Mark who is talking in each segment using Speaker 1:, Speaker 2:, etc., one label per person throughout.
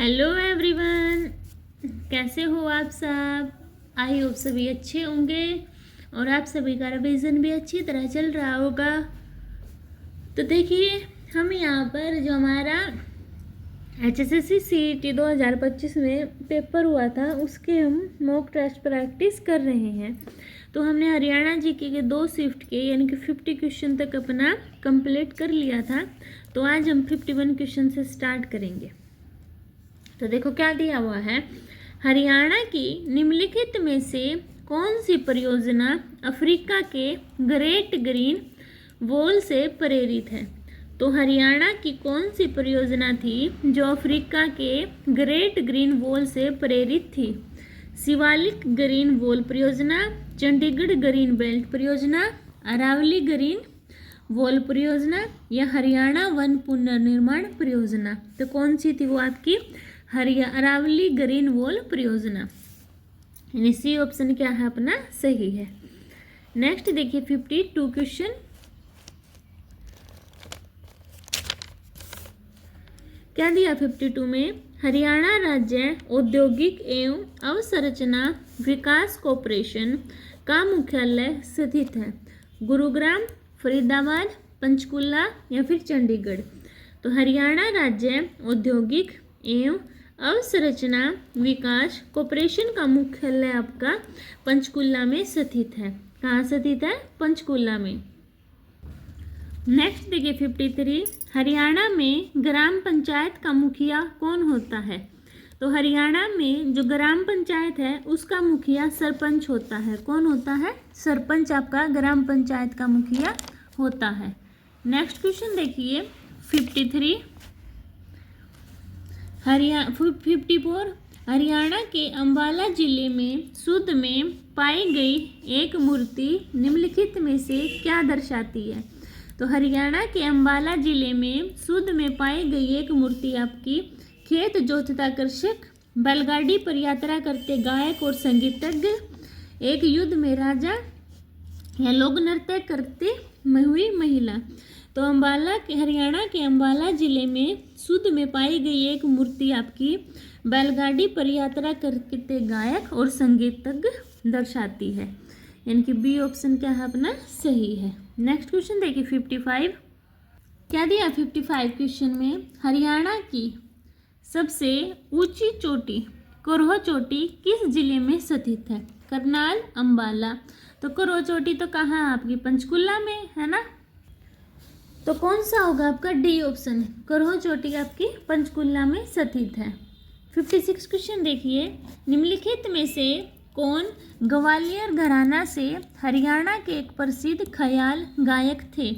Speaker 1: Hello everyone, कैसे हो आप सब। आई होप सभी अच्छे होंगे और आप सभी का रिवीजन भी अच्छी तरह चल रहा होगा। तो देखिए, हम यहाँ पर जो हमारा HSSC CET 2025 में पेपर हुआ था उसके हम मॉक टेस्ट प्रैक्टिस कर रहे हैं। तो हमने हरियाणा जीके के 2 शिफ्ट के यानी कि 50 क्वेश्चन तक अपना कंप्लीट कर लिया था। तो आज हम 51 क्वेश्चन से स्टार्ट करेंगे। तो देखो क्या दिया हुआ है, हरियाणा की निम्नलिखित में से कौन सी परियोजना अफ्रीका के ग्रेट ग्रीन वॉल से प्रेरित है। तो हरियाणा की कौन सी परियोजना थी जो अफ्रीका के ग्रेट ग्रीन वॉल से प्रेरित थी। शिवालिक ग्रीन वॉल परियोजना, चंडीगढ़ ग्रीन बेल्ट परियोजना, अरावली ग्रीन वॉल परियोजना या हरियाणा वन पुनर्निर्माण परियोजना। तो कौन सी थी वो आपकी अरावली ग्रीन वॉल परियोजना। यानी सी ऑप्शन क्या है अपना सही है। नेक्स्ट देखिए 52 क्वेश्चन। क्या दिया 52 में, हरियाणा राज्य औद्योगिक एवं अवसंरचना विकास कॉर्पोरेशन का मुख्यालय स्थित है। गुरुग्राम, फरीदाबाद, पंचकुला या फिर चंडीगढ़। तो हरियाणा राज्य औद्योगिक एवं अवसंरचना विकास कॉर्पोरेशन का मुख्यालय आपका पंचकुला में स्थित है। कहाँ स्थित है? पंचकुला में। नेक्स्ट देखिए 53, हरियाणा में ग्राम पंचायत का मुखिया कौन होता है। तो हरियाणा में जो ग्राम पंचायत है उसका मुखिया सरपंच होता है। कौन होता है? सरपंच आपका ग्राम पंचायत का मुखिया होता है। नेक्स्ट क्वेश्चन देखिए 53, 54, हरियाणा के अंबाला जिले में सुध में पाई गई एक मूर्ति निम्नलिखित में से क्या दर्शाती है। तो हरियाणा के अंबाला जिले में सुध में पाई गई एक मूर्ति आपकी खेत जोतता कृषक, बैलगाड़ी पर यात्रा करते गायक और संगीतज्ञ, एक युद्ध में राजा या लोक नृत्य करते हुई महिला। तो हरियाणा के अंबाला जिले में सुध में पाई गई एक मूर्ति आपकी बैलगाड़ी पर यात्रा करते गायक और संगीतज्ञ दर्शाती है। यानी कि बी ऑप्शन क्या है अपना सही है। नेक्स्ट क्वेश्चन देखिए 55, क्या दिया 55 क्वेश्चन में, हरियाणा की सबसे ऊंची चोटी करोह चोटी किस जिले में स्थित है। करनाल, अंबाला। तो करोह चोटी तो कहाँ है आपकी? पंचकुला में है ना। तो कौन सा होगा आपका? D option. करोह चोटी आपकी पंचकुला में स्थित है। 56 क्वेश्चन देखिए, निम्नलिखित में से कौन ग्वालियर घराना से हरियाणा के एक प्रसिद्ध ख्याल गायक थे।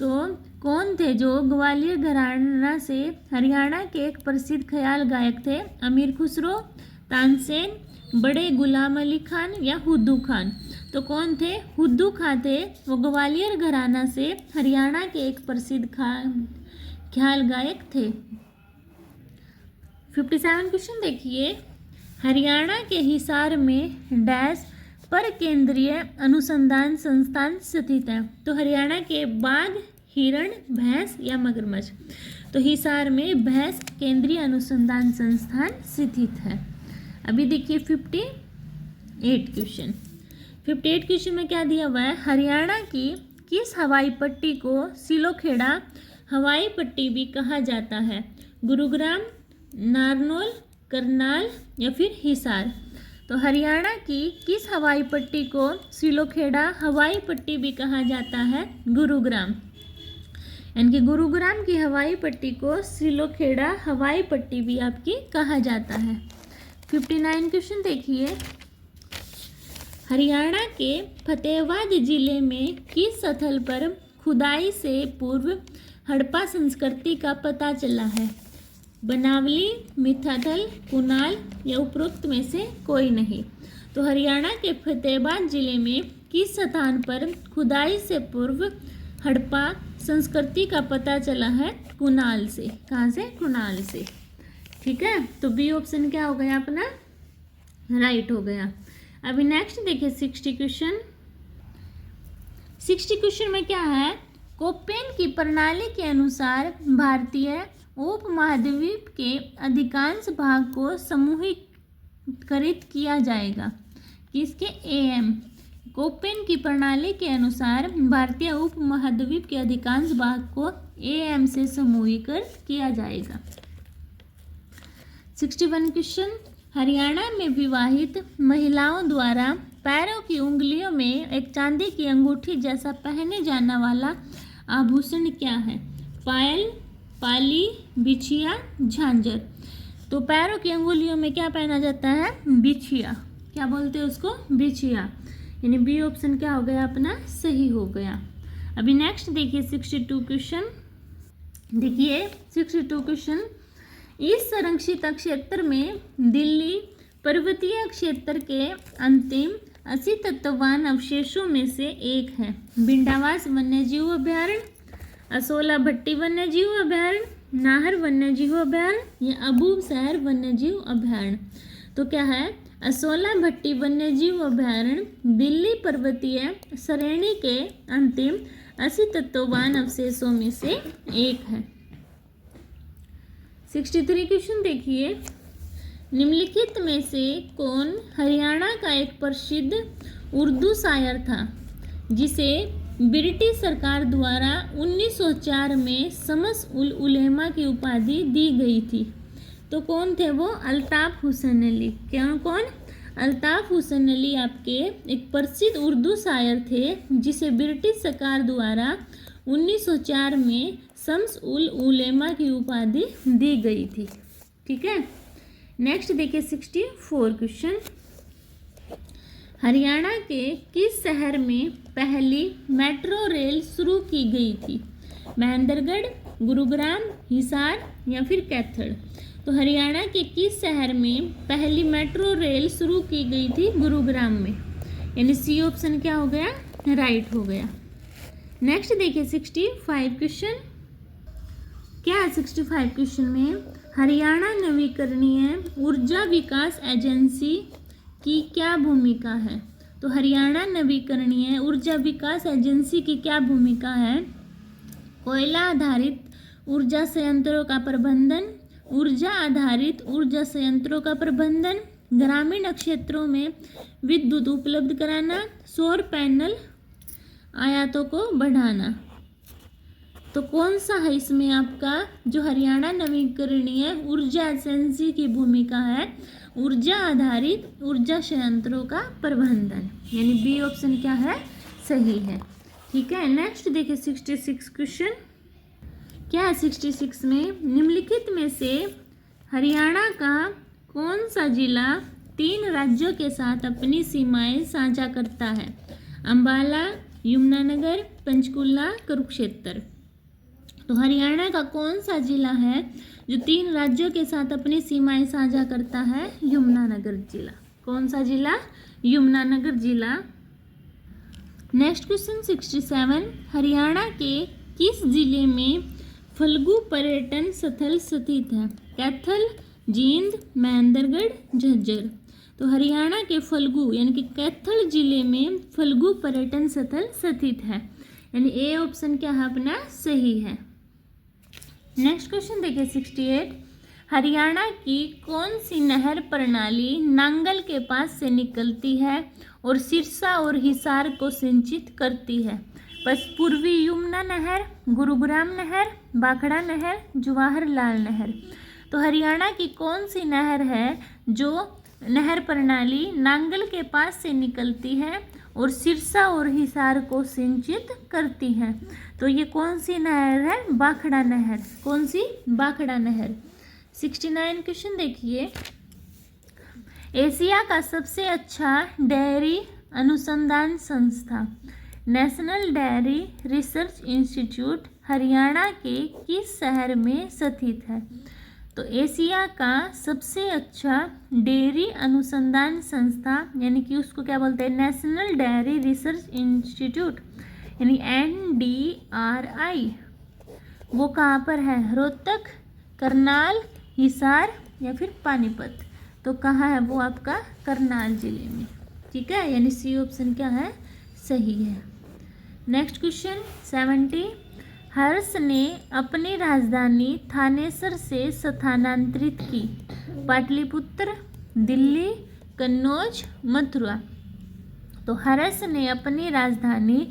Speaker 1: तो कौन थे जो ग्वालियर घराना से हरियाणा के एक प्रसिद्ध ख्याल गायक थे? अमीर खुसरो, तानसेन, बड़े गुलाम अली खान या हुद्दू खान। तो कौन थे? हुद्दू खान थे। वो ग्वालियर घराना से हरियाणा के एक प्रसिद्ध ख्याल गायक थे। 57 क्वेश्चन देखिए, हरियाणा के हिसार में डैश पर केंद्रीय अनुसंधान संस्थान स्थित है। तो हरियाणा के बाघ, हिरण, भैंस या मगरमच्छ। तो हिसार में भैंस केंद्रीय अनुसंधान संस्थान स्थित है। अभी देखिए 58 क्वेश्चन। 58 क्वेश्चन में क्या दिया हुआ है, हरियाणा की किस हवाई पट्टी को सिलोखेड़ा हवाई पट्टी भी कहा जाता है। गुरुग्राम, नारनौल, करनाल या फिर हिसार। तो हरियाणा की किस हवाई पट्टी को सिलोखेड़ा हवाई पट्टी भी कहा जाता है? गुरुग्राम। यानी कि गुरुग्राम की हवाई पट्टी को सिलोखेड़ा हवाई पट्टी भी आपकी कहा जाता है। 59 क्वेश्चन देखिए, हरियाणा के फतेहाबाद जिले में किस स्थल पर खुदाई से पूर्व हड़प्पा संस्कृति का पता चला है। बनावली, मिठाथल, कुनाल या उपरोक्त में से कोई नहीं। तो हरियाणा के फतेहाबाद जिले में किस स्थान पर खुदाई से पूर्व हड़प्पा संस्कृति का पता चला है? कुनाल से। कहाँ से? कुनाल से। ठीक है, तो बी ऑप्शन क्या हो गया अपना राइट हो गया। अभी नेक्स्ट देखिए 60 क्वेश्चन। 60 क्वेश्चन में क्या है, कोपेन की प्रणाली के अनुसार भारतीय उपमहाद्वीप के अधिकांश भाग को समूहीकृत किया जाएगा। किसके? एएम कोपेन की प्रणाली के अनुसार भारतीय उपमहाद्वीप के अधिकांश भाग को एएम से समूहीकृत किया जाएगा। 61 क्वेश्चन, हरियाणा में विवाहित महिलाओं द्वारा पैरों की उंगलियों में एक चांदी की अंगूठी जैसा पहने जाने वाला आभूषण क्या है? पायल, पाली, बिछिया, झांझर। तो पैरों की अंगुलियों में क्या पहना जाता है? बिछिया। क्या बोलते हैं उसको? बिछिया। यानी बी ऑप्शन क्या हो गया अपना? सही हो गया। अभी नेक्स्ट देखिए 62 क्वेश्चन। देखिए 62 क्वेश्चन, इस संरक्षित क्षेत्र में दिल्ली पर्वतीय क्षेत्र के अंतिम 80 तत्ववान अवशेषों में से एक है। बिंडावास वन्यजीव अभयारण्य, असोला भट्टी वन्यजीव अभयारण्य, नाहर वन्यजीव अभयारण्य या अबूब शहर वन्यजीव अभयारण्य। तो क्या है? असोला भट्टी वन्यजीव अभयारण्य दिल्ली पर्वतीय श्रेणी के अंतिम 80 तत्ववान अवशेषों में से एक है। 63 क्वेश्चन देखिए, निम्नलिखित में से कौन हरियाणा का एक प्रसिद्ध उर्दू शायर था जिसे ब्रिटिश सरकार द्वारा 1904 में शम्स उल उलेमा की उपाधि दी गई थी? तो कौन थे वो? अल्ताफ हुसैन अली। कौन? अल्ताफ हुसैन अली आपके एक प्रसिद्ध उर्दू शायर थे जिसे ब्रिटिश सरकार द्वारा 1904 में शम्स उल उलेमा की उपाधि दी गई थी। ठीक है। नेक्स्ट देखिए 64 क्वेश्चन, हरियाणा के किस शहर में पहली मेट्रो रेल शुरू की गई थी? महेंद्रगढ़, गुरुग्राम, हिसार या फिर कैथल। तो हरियाणा के किस शहर में पहली मेट्रो रेल शुरू की गई थी? गुरुग्राम में। यानी सी ऑप्शन क्या हो गया? राइट हो गया। नेक्स्ट देखिए 65 क्वेश्चन, क्या है 65 क्वेश्चन में? हरियाणा नवीकरणीय ऊर्जा विकास एजेंसी की क्या भूमिका है? तो हरियाणा नवीकरणीय ऊर्जा विकास एजेंसी की क्या भूमिका है? कोयला आधारित ऊर्जा संयंत्रों का प्रबंधन, ऊर्जा आधारित ऊर्जा संयंत्रों का प्रबंधन, ग्रामीण क्षेत्रों में विद्युत उपलब्ध कराना, सौर पैनल आयातों को बढ़ाना। तो कौन सा है इसमें आपका जो हरियाणा नवीकरणीय ऊर्जा एजेंसी की भूमिका है? ऊर्जा आधारित ऊर्जा संयंत्रों का प्रबंधन। यानी बी ऑप्शन क्या है? सही है। ठीक है। नेक्स्ट देखिए 66 क्वेश्चन, क्या है 66 में? निम्नलिखित में से हरियाणा का कौन सा जिला 3 राज्यों के साथ अपनी सीमाएं साझा करता है? अंबाला, यमुनानगर, पंचकुला, कुरुक्षेत्र। तो हरियाणा का कौन सा जिला है जो 3 राज्यों के साथ अपनी सीमाएं साझा करता है? यमुनानगर जिला। कौन सा जिला? यमुनानगर जिला। नेक्स्ट क्वेश्चन 67, हरियाणा के किस जिले में फल्गु पर्यटन स्थल स्थित है? कैथल, जींद, महेंद्रगढ़, झज्जर। तो हरियाणा के फल्गु यानी कि कैथल जिले में फल्गु पर्यटन स्थल स्थित है। यानी ए ऑप्शन क्या है अपना? सही है। नेक्स्ट क्वेश्चन देखिए 68, हरियाणा की कौन सी नहर प्रणाली नांगल के पास से निकलती है और सिरसा और हिसार को सिंचित करती है? पूर्वी यमुना नहर, गुरुग्राम नहर, भाखड़ा नहर, जवाहरलाल नहर। तो हरियाणा की कौन सी नहर है जो नहर प्रणाली नांगल के पास से निकलती है और सिरसा और हिसार को सिंचित करती है? तो ये कौन सी नहर है? भाखड़ा नहर। कौन सी? भाखड़ा नहर। 69 क्वेश्चन देखिए, एशिया का सबसे अच्छा डेयरी अनुसंधान संस्था national dairy research institute Haryana के किस शहर में स्थित है? तो एशिया का सबसे अच्छा डेयरी अनुसंधान संस्था यानी कि उसको क्या बोलते हैं? नेशनल डेयरी रिसर्च इंस्टीट्यूट यानी NDRI। वो कहाँ पर है? रोहतक, करनाल, हिसार या फिर पानीपत। तो कहाँ है वो आपका? करनाल जिले में। ठीक है। यानी सी ऑप्शन क्या है? सही है। नेक्स्ट क्वेश्चन 70, हर्ष ने अपनी राजधानी थानेसर से स्थानांतरित की? पाटलिपुत्र, दिल्ली, कन्नौज, मथुरा। तो हर्ष ने अपनी राजधानी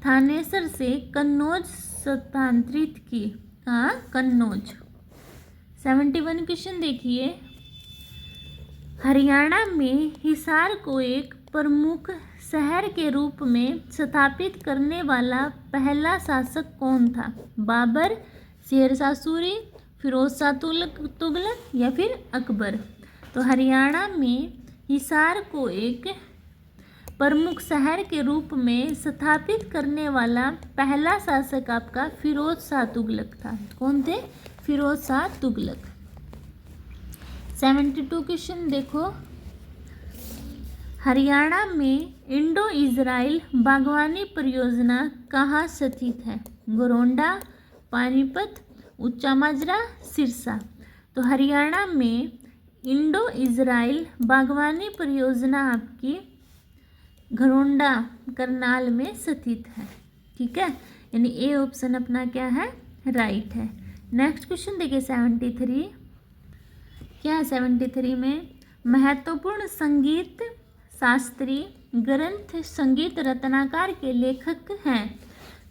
Speaker 1: थानेसर से कन्नौज स्थानांतरित की। हाँ, कन्नौज। 71 क्वेश्चन देखिए। हरियाणा में हिसार को एक प्रमुख शहर के रूप में स्थापित करने वाला पहला शासक कौन था? बाबर, शेरशाह सूरी, फिरोज शाह तुगलक या फिर अकबर? तो हरियाणा में हिसार को एक प्रमुख शहर के रूप में स्थापित करने वाला पहला शासक आपका फिरोज शाह तुगलक था। कौन थे? फिरोज शाह तुगलक। 72 क्वेश्चन देखो। हरियाणा में इंडो इजराइल बागवानी परियोजना कहाँ स्थित है? गोरोंडा, पानीपत, ऊंचा माजरा, सिरसा। तो हरियाणा में इंडो इजराइल बागवानी परियोजना आपकी घरोंडा करनाल में स्थित है। ठीक है, यानी ए ऑप्शन अपना क्या है? राइट है। नेक्स्ट क्वेश्चन देखिए 73। क्या है 73 में? महत्वपूर्ण संगीत शास्त्रीय ग्रंथ संगीत रत्नाकर के लेखक हैं?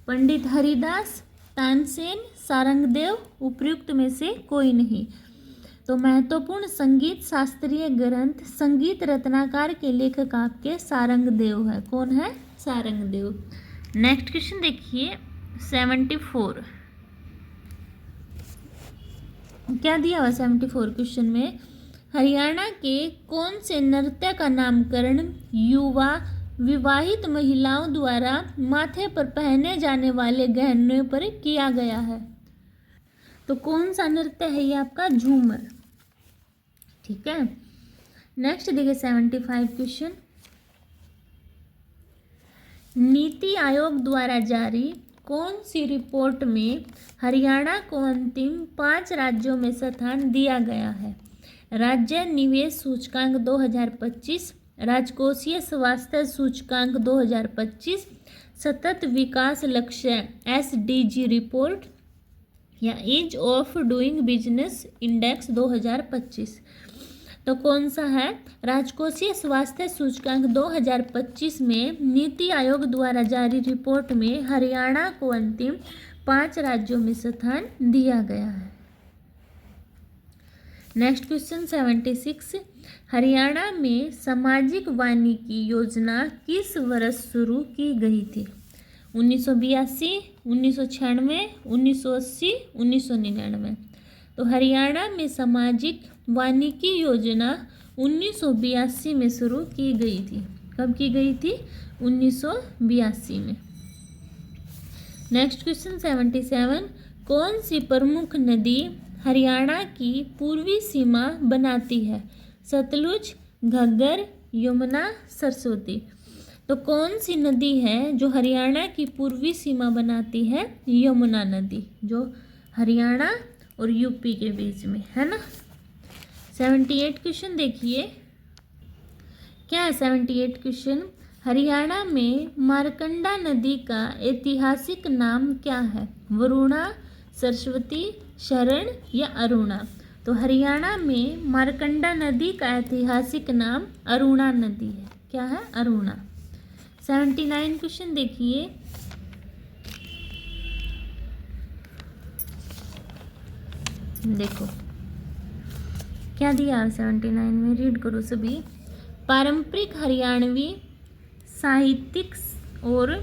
Speaker 1: पंडित हरिदास, तानसेन, सारंगदेव, उपयुक्त में से कोई नहीं। तो महत्वपूर्ण संगीत शास्त्रीय ग्रंथ संगीत रत्नाकर के लेखक आपके सारंगदेव है। कौन है? सारंगदेव। नेक्स्ट क्वेश्चन देखिए 74। क्या दिया हुआ 74 क्वेश्चन में? हरियाणा के कौन से नृत्य का नामकरण युवा विवाहित महिलाओं द्वारा माथे पर पहने जाने वाले गहनों पर किया गया है? तो कौन सा नृत्य है ये आपका? झूमर। ठीक है। नेक्स्ट देखिए 75 क्वेश्चन। नीति आयोग द्वारा जारी कौन सी रिपोर्ट में हरियाणा को अंतिम 5 राज्यों में स्थान दिया गया है? राज्य निवेश सूचकांक 2025, राजकोषीय स्वास्थ्य सूचकांक 2025, सतत विकास लक्ष्य SDG रिपोर्ट या ease of doing business index 2025। तो कौन सा है? राजकोषीय स्वास्थ्य सूचकांक 2025 में नीति आयोग द्वारा जारी रिपोर्ट में हरियाणा को अंतिम 5 राज्यों में स्थान दिया गया है। Next question 76। हरियाणा में सामाजिक वानिकी योजना किस वर्ष शुरू की गई थी? 1982, 1996, 1980, 1999। तो हरियाणा में सामाजिक वानिकी योजना 1982 में शुरू की गई थी। कब की गई थी? 1982 में। Next question 77। कौन सी प्रमुख नदी हरियाणा की पूर्वी सीमा बनाती है? सतलुज, घग्गर, यमुना, सरस्वती। तो कौन सी नदी है जो हरियाणा की पूर्वी सीमा बनाती है? यमुना नदी, जो हरियाणा और यूपी के बीच में है ना। 78 क्वेश्चन देखिए। क्या है 78 क्वेश्चन? हरियाणा में मारकंडा नदी का ऐतिहासिक नाम क्या है? वरुणा, सरस्वती, शरण या अरुणा? तो हरियाणा में मारकंडा नदी का ऐतिहासिक नाम अरुणा नदी है। क्या है? अरुणा। 79 क्वेश्चन देखिए। देखो क्या दिया 79 में, रीड करो सभी। पारंपरिक हरियाणवी साहित्यिक और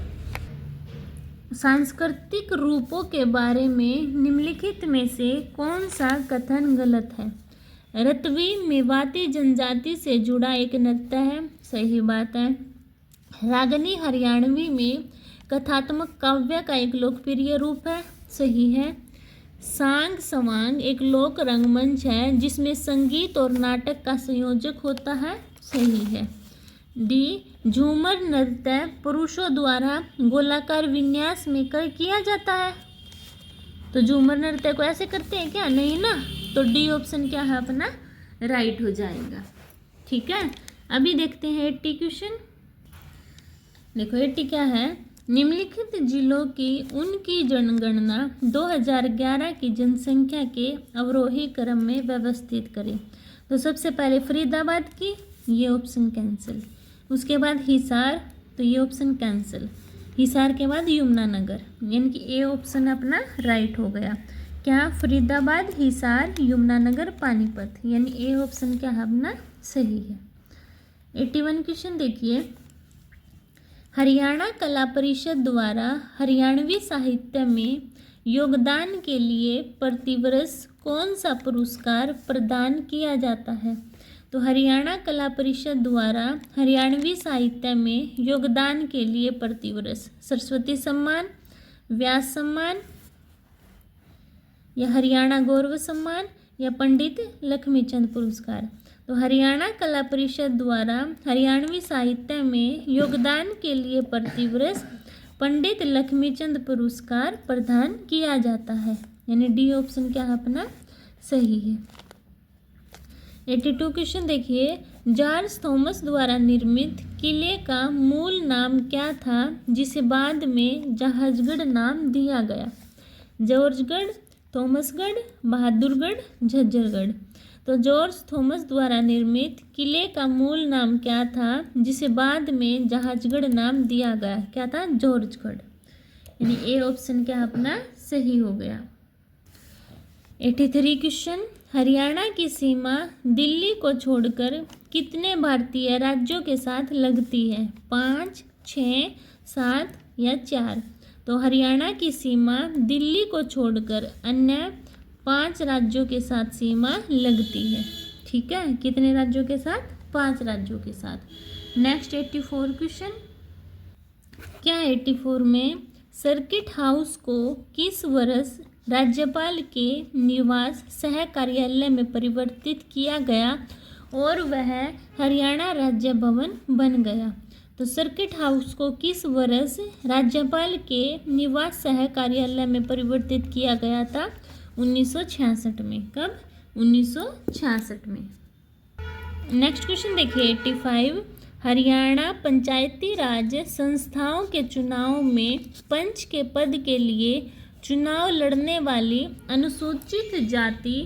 Speaker 1: सांस्कृतिक रूपों के बारे में निम्नलिखित में से कौन सा कथन गलत है? रतवी मेवाती जनजाति से जुड़ा एक नृत्य है। सही बात है। रागनी हरियाणवी में कथात्मक काव्य का एक लोकप्रिय रूप है। सही है। सांग सवांग एक लोक रंगमंच है जिसमें संगीत और नाटक का संयोजक होता है। सही है। डी, झूमर नृत्य पुरुषों द्वारा गोलाकार विन्यास में किया जाता है। तो झूमर नृत्य को ऐसे करते हैं क्या? नहीं ना। तो डी ऑप्शन क्या है अपना? राइट हो जाएगा। ठीक है। अभी देखते हैं 80 क्वेश्चन। देखो 80 क्या है? निम्नलिखित जिलों की उनकी जनगणना 2011 की जनसंख्या के अवरोही क्रम में व्यवस्थित करें। तो सबसे पहले फरीदाबाद की, ये ऑप्शन कैंसिल। उसके बाद हिसार, तो ये ऑप्शन कैंसिल। हिसार के बाद यमुनानगर, यानी कि ए ऑप्शन अपना राइट हो गया। क्या? फरीदाबाद, हिसार, यमुनानगर, पानीपत, यानी ए ऑप्शन क्या है अपना सही है। 81 क्वेश्चन देखिए, हरियाणा कला परिषद द्वारा हरियाणवी साहित्य में योगदान के लिए प्रतिवर्ष कौन सा पुरस्कार प्रदान किया जाता है? तो हरियाणा कला परिषद द्वारा हरियाणवी साहित्य में योगदान के लिए प्रतिवर्ष सरस्वती सम्मान, व्यास सम्मान, या हरियाणा गौरव सम्मान, या पंडित लक्ष्मीचंद पुरस्कार। तो हरियाणा कला परिषद द्वारा हरियाणवी साहित्य में योगदान के लिए प्रतिवर्ष पंडित लक्ष्मीचंद पुरस्कार प्रदान किया जाता है, यानी डी ऑप्शन क्या है अपना सही है। 82 क्वेश्चन देखिए, जॉर्ज थॉमस द्वारा निर्मित किले का मूल नाम क्या था जिसे बाद में जहाजगढ़ नाम दिया गया? जॉर्जगढ़, थॉमसगढ़, बहादुरगढ़, झज्जरगढ़। तो जॉर्ज थॉमस द्वारा निर्मित किले का मूल नाम क्या था जिसे बाद में जहाजगढ़ नाम दिया गया? क्या था? जॉर्जगढ़, यानी ए ऑप्शन क्या अपना सही हो गया। 83 क्वेश्चन, हरियाणा की सीमा दिल्ली को छोड़कर कितने भारतीय राज्यों के साथ लगती है? 5, 6, 7 या 4? तो हरियाणा की सीमा दिल्ली को छोड़कर अन्य 5 राज्यों के साथ सीमा लगती है। ठीक है, कितने राज्यों के साथ? 5 राज्यों के साथ। नेक्स्ट 84 क्वेश्चन, क्या 84 में सर्किट हाउस को किस वर्ष राज्यपाल के निवास सह कार्यालय में परिवर्तित किया गया और वह हरियाणा राज्य भवन बन गया? तो सर्किट हाउस को किस वर्ष राज्यपाल के निवास सह कार्यालय में परिवर्तित किया गया था? 1966 में। कब? 1966 में। नेक्स्ट क्वेश्चन देखिए 85, हरियाणा पंचायती राज संस्थाओं के चुनाव में पंच के पद के लिए चुनाव लड़ने वाली अनुसूचित जाति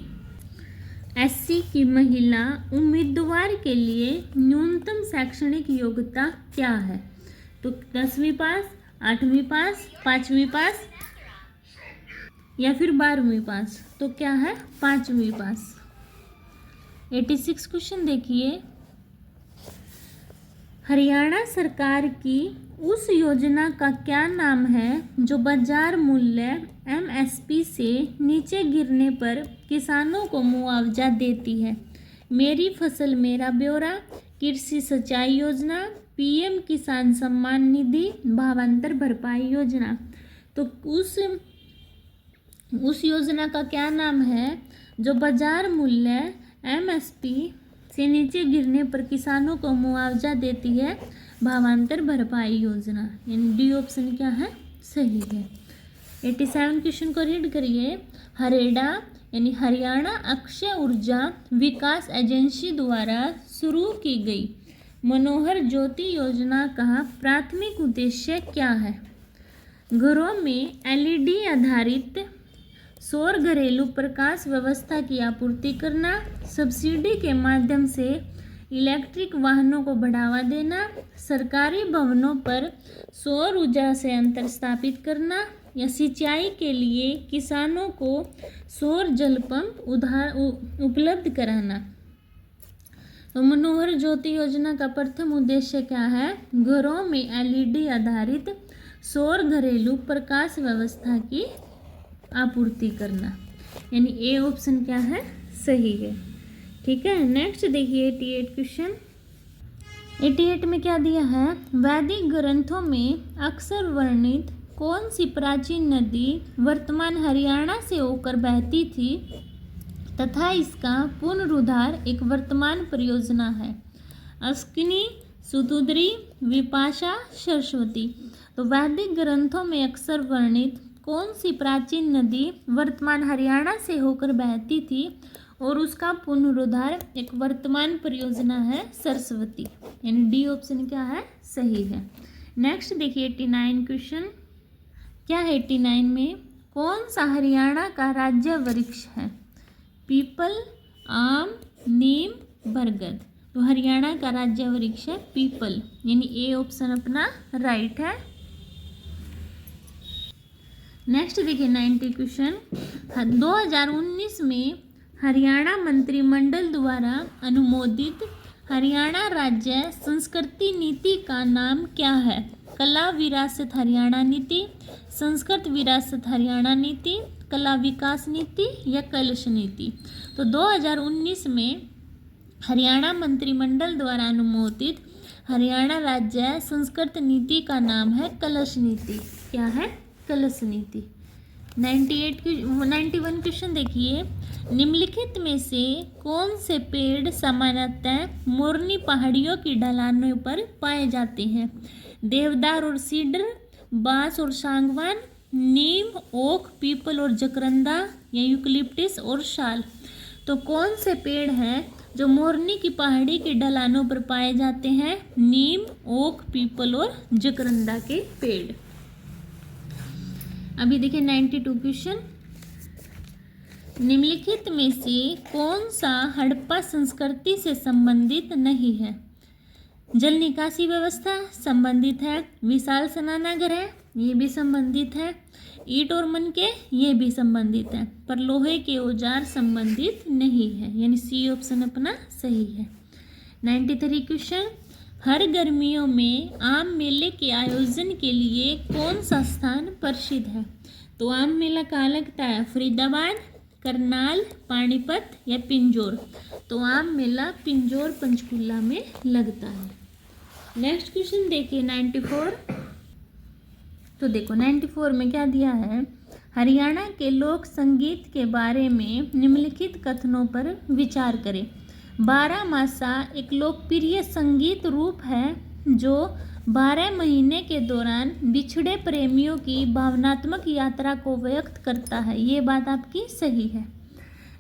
Speaker 1: SC की महिला उम्मीदवार के लिए न्यूनतम शैक्षणिक योग्यता क्या है? तो 10वीं पास, 8वीं पास, 5वीं पास, या फिर 12वीं पास? तो क्या है? 5वीं पास। 86 क्वेश्चन देखिए, हरियाणा सरकार की उस योजना का क्या नाम है जो बाजार मूल्य MSP से नीचे गिरने पर किसानों को मुआवजा देती है? मेरी फसल मेरा ब्यौरा, कृषि सिंचाई योजना, PM किसान सम्मान निधि, भावांतर भरपाई योजना। तो उस योजना का क्या नाम है जो बाजार मूल्य MSP से नीचे गिरने पर किसानों को मुआवजा देती है? भावांतर भरपाई योजना, यानी डी ऑप्शन क्या है सही है। 87 क्वेश्चन को रीड करिए, हरेडा यानी हरियाणा अक्षय ऊर्जा विकास एजेंसी द्वारा शुरू की गई मनोहर ज्योति योजना का प्राथमिक उद्देश्य क्या है? घरों में LED आधारित सौर घरेलू प्रकाश व्यवस्था की आपूर्ति करना, सब्सिडी के माध्यम से इलेक्ट्रिक वाहनों को बढ़ावा देना, सरकारी भवनों पर सौर ऊर्जा से अंतर स्थापित करना, या सिंचाई के लिए किसानों को सौर जल पंप उपलब्ध कराना। तो मनोहर ज्योति योजना का प्रथम उद्देश्य क्या है? घरों में LED आधारित सौर घरेलू प्रकाश व्यवस्था की आपूर्ति करना, यानी ए ऑप्शन क्या है सही है। ठीक है, नेक्स्ट देखिए 88 क्वेश्चन। 88 में क्या दिया है? वैदिक ग्रंथों में अक्सर वर्णित कौन सी प्राचीन नदी वर्तमान हरियाणा से होकर बहती थी तथा इसका पुनरुद्धार एक वर्तमान परियोजना है? अस्किनी, सुतुद्री, विपाशा, सरस्वती। तो वैदिक ग्रंथों में अक्सर वर्णित कौन सी प्राचीन नदी वर्तमान हरियाणा से होकर बहती थी और उसका पुनरुद्धार एक वर्तमान परियोजना है? सरस्वती, यानी डी ऑप्शन क्या है सही है। नेक्स्ट देखिए 89 क्वेश्चन। क्या है 89 में? कौन सा हरियाणा का राज्य वृक्ष है? पीपल, आम, नीम, बरगद। तो हरियाणा का राज्य वृक्ष है पीपल, यानी ए ऑप्शन अपना राइट है। नेक्स्ट देखिए 90 क्वेश्चन। 2019 में हरियाणा मंत्रिमंडल द्वारा अनुमोदित हरियाणा राज्य संस्कृति नीति का नाम क्या है? कला विरासत हरियाणा नीति, संस्कृत विरासत हरियाणा नीति, कला विकास नीति या कलश नीति। तो 2019 में हरियाणा मंत्रिमंडल द्वारा अनुमोदित हरियाणा राज्य संस्कृत नीति का नाम है कलश नीति। क्या है? कलश नीति। 91 क्वेश्चन देखिए। निम्नलिखित में से कौन से पेड़ सामान्यतः मोरनी पहाड़ियों की ढलानों पर पाए जाते हैं? देवदार और सीडर, बांस और सागवान, नीम, ओक, पीपल और जकरंदा या यूकलिप्टस और शाल। तो कौन से पेड़ हैं जो मोरनी की पहाड़ी के ढलानों पर पाए जाते हैं? नीम, ओक, पीपल और जकरंदा के पेड़। अभी देखिए 92 क्वेश्चन। निम्नलिखित में से कौन सा हड़प्पा संस्कृति से संबंधित नहीं है? जल निकासी व्यवस्था संबंधित है, विशाल स्नानागार है, ये भी संबंधित है, ईंट और मनके ये भी संबंधित है, पर लोहे के औजार संबंधित नहीं है, यानी सी ऑप्शन अपना सही है। 93 क्वेश्चन। हर गर्मियों में आम मेले के आयोजन के लिए कौन सा स्थान प्रसिद्ध है? तो आम मेला कहाँ लगता है? फरीदाबाद, करनाल, पानीपत या पिंजौर। तो आम मेला पिंजौर पंचकुला में लगता है। नेक्स्ट क्वेश्चन देखिए 94। तो देखो 94 में क्या दिया है? हरियाणा के लोक संगीत के बारे में निम्नलिखित कथनों पर विचार करें। बारहमासा एक लोकप्रिय संगीत रूप है जो 12 महीने के दौरान बिछड़े प्रेमियों की भावनात्मक यात्रा को व्यक्त करता है। ये बात आपकी सही है।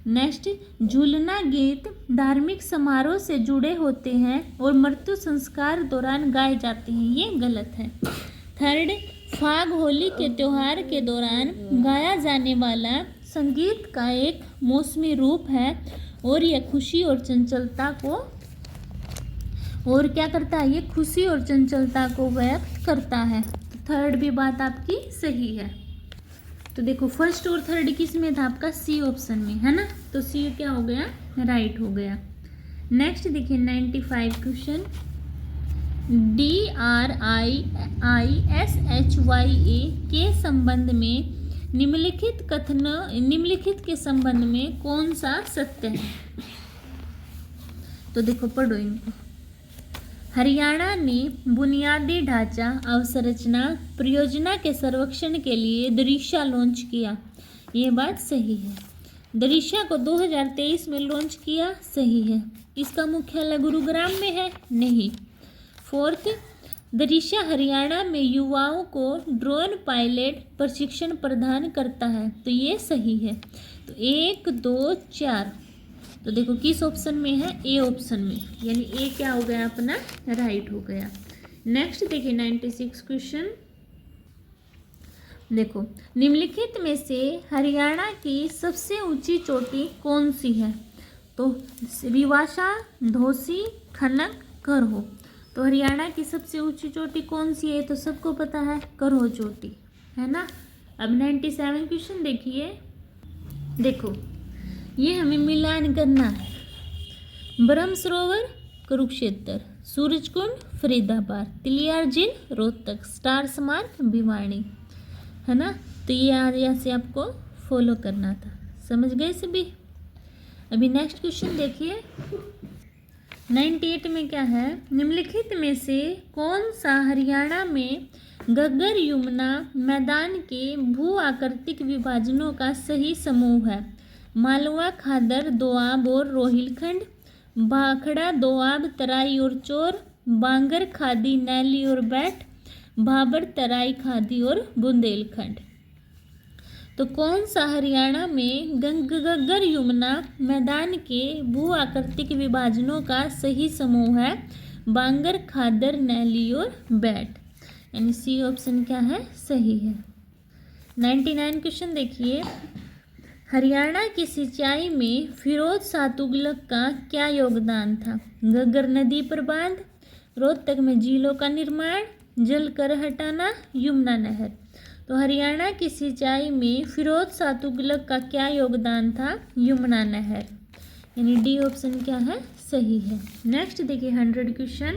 Speaker 1: नेक्स्ट, झूलना गीत धार्मिक समारोह से जुड़े होते हैं और मृत्यु संस्कार दौरान गाए जाते हैं। ये गलत है। थर्ड, फाग होली के त्योहार के दौरान गाया जाने वाला संगीत का एक मौसमी रूप है और यह खुशी और चंचलता को क्या करता है? ये खुशी और चंचलता को व्यक्त करता है। थर्ड भी बात आपकी सही है। तो देखो फर्स्ट और थर्ड किस में था? आपका सी ऑप्शन में है ना, तो सी क्या हो गया? राइट हो गया। नेक्स्ट देखिए 95 क्वेश्चन। DRIISHYA के संबंध में निम्नलिखित के संबंध में कौन सा सत्य है? तो देखो पढ़ो इनको। हरियाणा ने बुनियादी ढांचा अवसंरचना परियोजना के सर्वेक्षण के लिए दृश्या लॉन्च किया। ये बात सही है। दृश्या को 2023 में लॉन्च किया, सही है। इसका मुख्यालय गुरुग्राम में है, नहीं। फोर्थ, दृश्या हरियाणा में युवाओं को ड्रोन पायलट प्रशिक्षण प्रदान करता है, तो ये सही है। तो 1 2 4, तो देखो किस ऑप्शन में है? ए ऑप्शन में, यानी ए क्या हो गया अपना? राइट हो गया। नेक्स्ट देखिए 96 क्वेश्चन। देखो निम्नलिखित में से हरियाणा की सबसे ऊंची चोटी कौन सी है? तो रिवासा, धौसी, खनक, करहो। तो हरियाणा की सबसे ऊंची चोटी कौन सी है? तो सबको पता है, करहो चोटी, है ना। अब 97 क्वेश्चन देखिए। देखो ये हमें मिलान करना है। ब्रह्म सरोवर कुरुक्षेत्र, सूरजकुंड फरीदाबाद, तिलियार झील रोहतक, स्टार स्मारक भिवानी, है ना। तो ये यहाँ से आपको फॉलो करना था। समझ गए सभी? अभी नेक्स्ट क्वेश्चन देखिए 98 में क्या है? निम्नलिखित में से कौन सा हरियाणा में घग्गर यमुना मैदान के भू आकृतिक विभाजनों का सही समूह है? मालवा, खादर, दोआब और रोहिलखंड, भाखड़ा, दोआब, तराई और चोर, बांगर, खादी, नैली और बैठ, भाबर, तराई, खादी और बुंदेलखंड। तो कौन सा हरियाणा में घग्गर यमुना मैदान के भू आकृतिक विभाजनों का सही समूह है? बांगर, खादर, नैली और बैठ। यानी सी ऑप्शन क्या है, सही है। 99 क्वेश्चन देखिए, हरियाणा की सिंचाई में फिरोज शाह तुगलक का क्या योगदान था? घग्गर नदी पर बांध, रोहतक में झीलों का निर्माण, जल कर हटाना, यमुना नहर। तो हरियाणा की सिंचाई में फिरोज शाह तुगलक का क्या योगदान था? यमुना नहर, यानी डी ऑप्शन क्या है, सही है। नेक्स्ट देखिए 100 क्वेश्चन,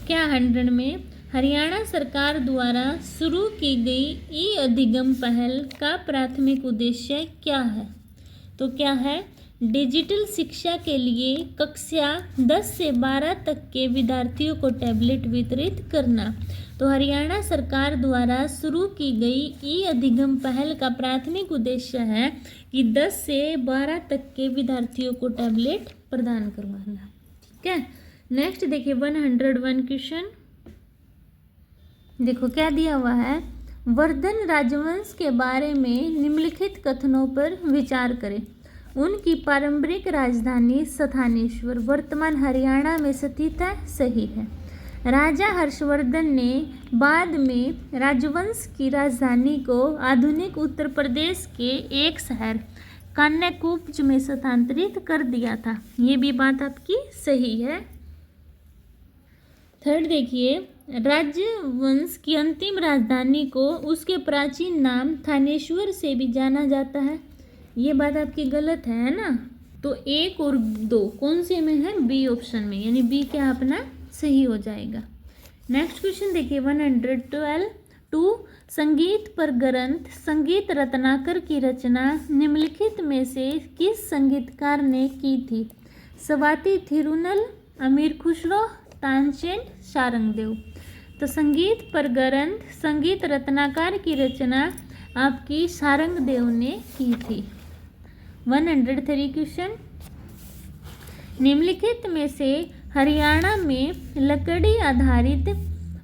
Speaker 1: क्या 100 में हरियाणा सरकार द्वारा शुरू की गई ई अधिगम पहल का प्राथमिक उद्देश्य क्या है? तो क्या है? डिजिटल शिक्षा के लिए कक्षा 10 से 12 तक के विद्यार्थियों को टैबलेट वितरित करना। तो हरियाणा सरकार द्वारा शुरू की गई ई अधिगम पहल का प्राथमिक उद्देश्य है कि 10 से 12 तक के विद्यार्थियों को टैबलेट प्रदान करवाना। ठीक है। नेक्स्ट देखिए 101 क्वेश्चन, देखो क्या दिया हुआ है, वर्धन राजवंश के बारे में निम्नलिखित कथनों पर विचार करें। उनकी पारंपरिक राजधानी स्थानेश्वर वर्तमान हरियाणा में स्थित है, सही है। राजा हर्षवर्धन ने बाद में राजवंश की राजधानी को आधुनिक उत्तर प्रदेश के एक शहर कान्याकुब्ज में स्थानांतरित कर दिया था। ये भी बात आपकी सही है। थर्ड देखिए, राजवंश की अंतिम राजधानी को उसके प्राचीन नाम थानेश्वर से भी जाना जाता है। ये बात आपकी गलत है ना। तो 1 और 2 कौन से में है? बी ऑप्शन में, यानी बी क्या अपना सही हो जाएगा। नेक्स्ट क्वेश्चन देखिए 112 2 संगीत पर ग्रंथ संगीत रत्नाकर की रचना निम्नलिखित में से किस संगीतकार ने की थी? स्वाति थिरुनल, अमीर खुसरो, तानसेन, सारंगदेव। तो संगीत पर ग्रंथ संगीत रत्नाकर की रचना आपकी सारंगदेव ने की थी। 103 क्वेश्चन, निम्नलिखित में से हरियाणा में लकड़ी आधारित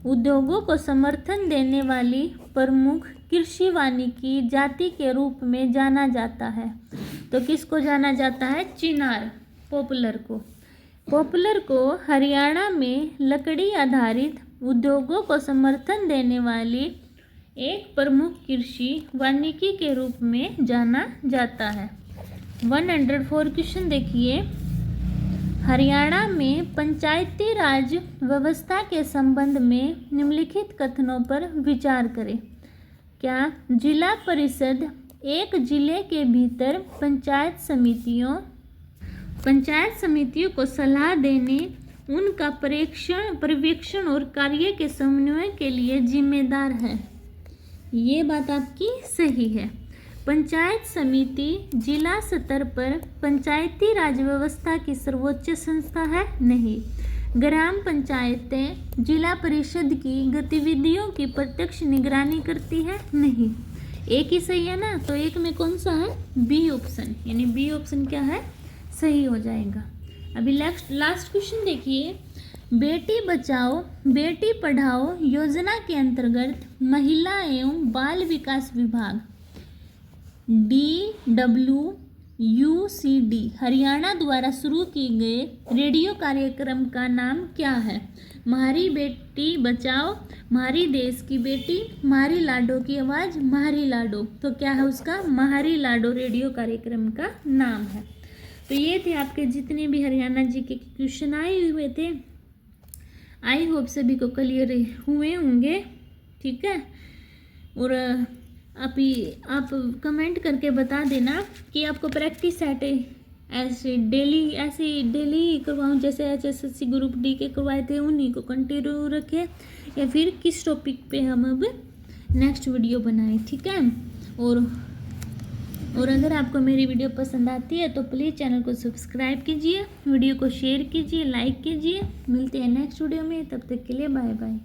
Speaker 1: उद्योगों को समर्थन देने वाली प्रमुख कृषि वानिकी जाति के रूप में जाना जाता है। तो किसको जाना जाता है? चिनार, पॉपुलर को। पॉपुलर को हरियाणा में लकड़ी आधारित उद्योगों को समर्थन देने वाली एक प्रमुख कृषि वानिकी के रूप में जाना जाता है। 104 क्वेश्चन देखिए, हरियाणा में पंचायती राज व्यवस्था के संबंध में निम्नलिखित कथनों पर विचार करें। क्या जिला परिषद एक जिले के भीतर पंचायत समितियों को सलाह देने, उनका पर्यवेक्षण और कार्य के समन्वय के लिए जिम्मेदार है? ये बात आपकी सही है। पंचायत समिति जिला स्तर पर पंचायती राज व्यवस्था की सर्वोच्च संस्था है? नहीं। ग्राम पंचायतें जिला परिषद की गतिविधियों की प्रत्यक्ष निगरानी करती है? नहीं। एक ही सही है ना। तो एक में कौन सा है? बी ऑप्शन, यानी बी ऑप्शन क्या है? सही हो जाएगा। अभी लास्ट क्वेश्चन देखिए, बेटी बचाओ बेटी पढ़ाओ योजना के अंतर्गत महिला एवं बाल विकास विभाग DWUCD हरियाणा द्वारा शुरू किए गए रेडियो कार्यक्रम का नाम क्या है? म्हारी बेटी बचाओ, म्हारी देश की बेटी, म्हारी लाडो की आवाज़, म्हारी लाडो। तो क्या है उसका? म्हारी लाडो रेडियो कार्यक्रम का नाम है। तो ये थे आपके जितने भी हरियाणा जी के क्वेश्चन आए हुए थे। आई होप सभी को क्लियर हुए होंगे। ठीक है। और आप कमेंट करके बता देना कि आपको प्रैक्टिस सेट ऐसे डेली करवाऊँ, जैसे HSSC ग्रुप डी के करवाए थे उन्हीं को कंटिन्यू रखें, या फिर किस टॉपिक पे हम अब नेक्स्ट वीडियो बनाएं। ठीक है। और अगर आपको मेरी वीडियो पसंद आती है तो प्लीज़ चैनल को सब्सक्राइब कीजिए, वीडियो को शेयर कीजिए, लाइक कीजिए। मिलते हैं नेक्स्ट वीडियो में, तब तक के लिए बाय बाय।